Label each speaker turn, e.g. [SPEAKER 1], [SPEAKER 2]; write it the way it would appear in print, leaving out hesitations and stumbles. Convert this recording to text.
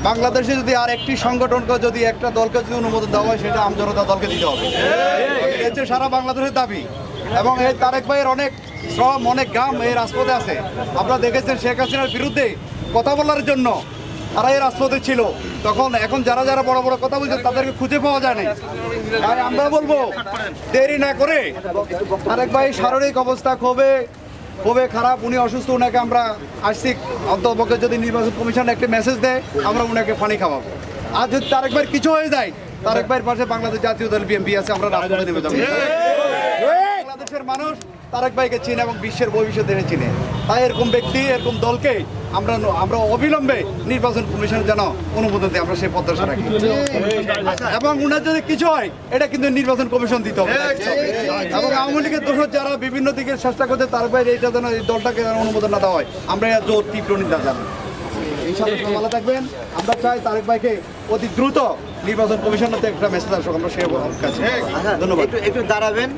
[SPEAKER 1] বাংলাদেশে যদি আর একটি সংগঠনকে যদি একটা দলকে যদি অনুমোদন দেওয়া হয় সেটা আমজনতা দলকে দিতে হবে। এই হচ্ছে সারা বাংলাদেশের দাবি। এবং এই তারেক ভাইয়ের অনেক শ্রম অনেক ঘাম এই রাজপথে আছে। আপনারা দেখেছেন শেখ হাসিনার বিরুদ্ধে কথা বলার জন্য তারা এই রাজপথে ছিল। তখন এখন যারা যারা বড় বড় কথা বলছে তাদেরকে খুঁজে পাওয়া যায় না। তাই আমরা বলবো দেরি না করে, তারেক ভাই শারীরিক অবস্থা খুবই খারাপ, উনি অসুস্থ, ওনাকে আমরা আসছি অন্তপক্ষে যদি নির্বাচন কমিশন একটা মেসেজ দেয় আমরা ওনাকে পানি খাওয়াবো। আর যদি তারেক ভাইয়ের কিছু হয়ে যায়, তারেক ভাইয়ের পাশে বাংলাদেশ জাতীয় দল বিএনপি আছে, আমরা রাজপথে নেমে যাবো। বাংলাদেশের মানুষ তারেক ভাইকে চিনে এবং বিশ্বের ভবিষ্যৎ দেখে চিনে। তাই এরকম ব্যক্তি এরকম দলকে আমরা অবিলম্বে নির্বাচন কমিশনের যেন অনুমোদন দেয়, আমরা সেই প্রত্যাশা রাখি। এবং উনার যদি কিছু হয় এটা কিন্তু নির্বাচন কমিশন দিতে হবে। এবং আওয়ামী লীগের দোষর যারা বিভিন্ন দিকে চেষ্টা করছে তারেক ভাই এইটা যেন এই দলটাকে যেন অনুমোদন না দেওয়া হয়, আমরা এর জোর তীব্র নিন্দা জানাই। ইনশাআল্লাহ সবাই ভালো থাকবেন। আমরা চাই তারেক ভাইকে অতি দ্রুত নির্বাচন কমিশনের একটা মেসেজ আসুক, আমরা সে কাছে। ধন্যবাদ।
[SPEAKER 2] একটু দাঁড়াবেন।